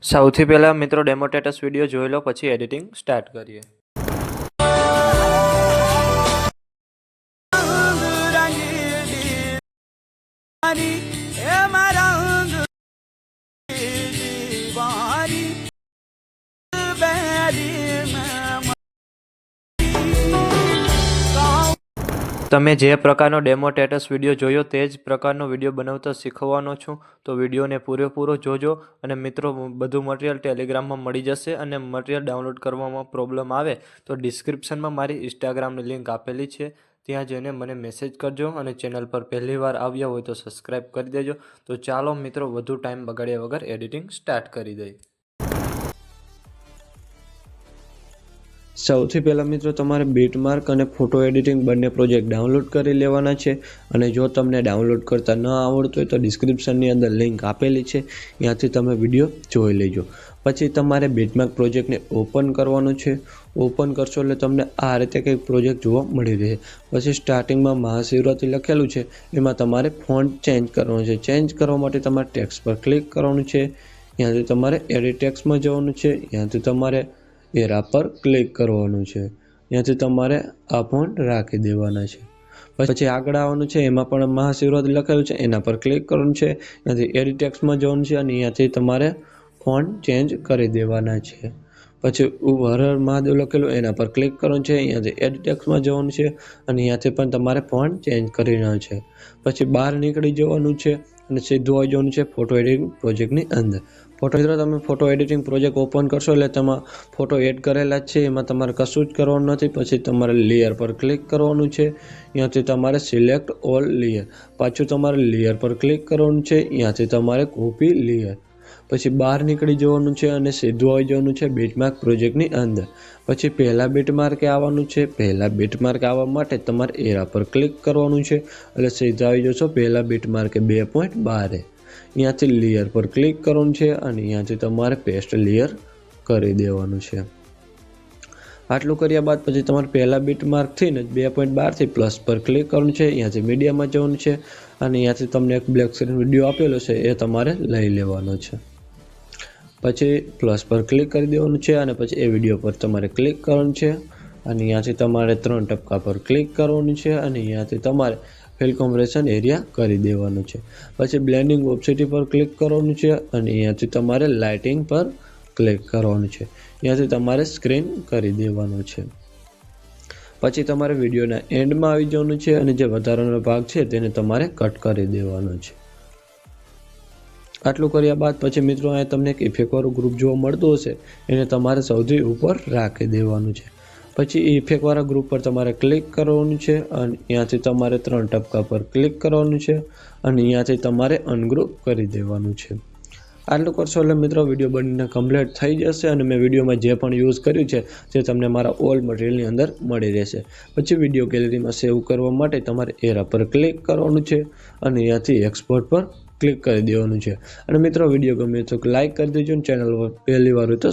સૌથી પહેલાં મિત્રો ડેમો સ્ટેટસ વિડીયો જોઈ લો, પછી એડિટિંગ સ્ટાર્ટ કરીએ. તમે જે પ્રકારનો ડેમો સ્ટેટસ વિડીયો જોયો તે જ પ્રકારનો વિડીયો બનાવતા શીખવાનો છું, તો વિડીયોને પૂરેપૂરો જોજો. અને મિત્રો, બધું મટીરિયલ ટેલિગ્રામમાં મળી જશે. અને મટીરિયલ ડાઉનલોડ કરવામાં પ્રોબ્લેમ આવે તો ડિસ્ક્રિપ્શનમાં મારી ઇન્સ્ટાગ્રામની લિંક આપેલી છે, ત્યાં જઈને મને મેસેજ કરજો. અને ચેનલ પર પહેલી વાર આવ્યા હોય તો સબસ્ક્રાઈબ કરી દેજો. તો ચાલો મિત્રો, વધુ ટાઈમ બગાડ્યા વગર એડિટિંગ સ્ટાર્ટ કરી દઈએ. સૌથી પહેલાં મિત્રો, તમારે બીટમાર્ક અને ફોટો એડિટિંગ બંને પ્રોજેક્ટ ડાઉનલોડ કરી લેવાના છે. અને જો તમને ડાઉનલોડ કરતાં ન આવડતું હોય તો ડિસ્ક્રિપ્શનની અંદર લિંક આપેલી છે, ત્યાંથી તમે વિડીયો જોઈ લેજો. પછી તમારે બીટમાર્ક પ્રોજેક્ટને ઓપન કરવાનું છે. ઓપન કરશો એટલે તમને આ રીતે કંઈક પ્રોજેક્ટ જોવા મળી રહે. પછી સ્ટાર્ટિંગમાં મહાશિવરાત્રિ લખેલું છે, એમાં તમારે ફોન્ટ ચેન્જ કરવાનું છે. ચેન્જ કરવા માટે તમારે ટેક્સ્ટ પર ક્લિક કરવાનું છે. ત્યાંથી તમારે એડિટ ટેક્સ્ટમાં જવાનું છે. ત્યાંથી તમારે એરા પર ક્લિક કરવાનું છે. ત્યાંથી તમારે આ ફોન્ટ રાખી દેવાના છે. પછી આગળ આવવાનું છે, એમાં પણ મહાશિવરાત્રિ લખેલું છે, એના પર ક્લિક કરવાનું છે. ત્યાંથી એડિટ ટેક્સ્ટમાં જવાનું છે અને ત્યાંથી તમારે ફોન્ટ ચેન્જ કરી દેવાના છે. પછી હર હર મહાદેવ લખેલું એના પર ક્લિક કરવાનું છે. ત્યાંથી એડિટ ટેક્સ્ટમાં જવાનું છે અને ત્યાંથી પણ તમારે ફોન્ટ ચેન્જ કરી દેવાનો છે. પછી બહાર નીકળી જવાનું છે અને સીધું આવી જવાનું છે ફોટો એડિટિંગ પ્રોજેક્ટની અંદર. તમે ફોટો એડિટિંગ પ્રોજેક્ટ ઓપન કરશો એટલે તેમાં ફોટો એડ કરેલા જ છે, એમાં તમારે કશું જ કરવાનું નથી. પછી તમારે લેયર પર ક્લિક કરવાનું છે. ત્યાંથી તમારે સિલેક્ટ ઓલ લેયર. પાછું તમારે લેયર પર ક્લિક કરવાનું છે. ત્યાંથી તમારે કોપી લેયર. પછી બહાર નીકળી જવાનું છે અને સીધું આવી જવાનું છે બીટમાર્ક પ્રોજેક્ટની અંદર. પછી પહેલા બીટમાર્કે આવવાનું છે. પહેલા બીટમાર્ક આવવા માટે તમારે એરા પર ક્લિક કરવાનું છે એટલે સીધા આવી જશો પહેલા બીટમાર્કે 2.12. ત્યાંથી લેયર પર ક્લિક કરવાનું છે અને ત્યાંથી તમારે પેસ્ટ લેયર કરી દેવાનું છે. આટલું કર્યા બાદ પછી તમારે પહેલા બીટમાર્કથી ને 2.12થી પ્લસ પર ક્લિક કરવાનું છે. ત્યાંથી મીડિયામાં જવાનું છે અને ત્યાંથી તમને એક બ્લેક સ્ક્રીન વિડીયો આપેલો છે, એ તમારે લઈ લેવાનો છે. પછી પ્લસ પર ક્લિક કરી દેવાનું છે અને પછી એ વિડીયો પર તમારે ક્લિક કરવાનું છે અને ત્યાંથી તમારે 3 ટપકા પર ક્લિક કરવાનું છે અને ત્યાંથી તમારે ફિલ કોમ્પ્રેશન એરિયા કરી દેવાનું છે. પછી બ્લેન્ડિંગ ઓપ્સિટી પર ક્લિક કરવાનું છે અને ત્યાંથી તમારે લાઇટિંગ પર ક્લિક કરવાનું છે. ત્યાંથી તમારે સ્ક્રીન કરી દેવાનું છે. પછી તમારે વિડીયોના એન્ડમાં આવી જવાનું છે અને જે વધારાનો ભાગ છે તેને તમારે કટ કરી દેવાનો છે. આટલું કર્યા બાદ પછી મિત્રો, અહીંયા તમને એક ઇફેક્ટવાળું ગ્રુપ જોવા મળતું હશે, એને તમારે સૌથી ઉપર રાખી દેવાનું છે. પછી ઇફેક્ટવાળા ગ્રુપ પર તમારે ક્લિક કરવાનું છે અને ત્યાંથી તમારે 3 ટપકા પર ક્લિક કરવાનું છે અને ત્યાંથી તમારે અનગ્રુપ કરી દેવાનું છે. આટલું કરશો એટલે મિત્રો વિડીયો બનીને કમ્પ્લીટ થઈ જશે અને મેં વિડીયોમાં જે પણ યુઝ કર્યું છે તે તમને મારા ઓલ મટીરિયલની અંદર મળી રહેશે. પછી વિડીયો ગેલેરીમાં સેવ કરવા માટે તમારે એરા પર ક્લિક કરવાનું છે અને ત્યાંથી એક્સપોર્ટ પર ક્લિક કરી દેવાનું છે. અને મિત્રો, વિડીયો ગમે તો લાઇક કરી દેજો અને ચેનલ પર પહેલી વાર હોય તો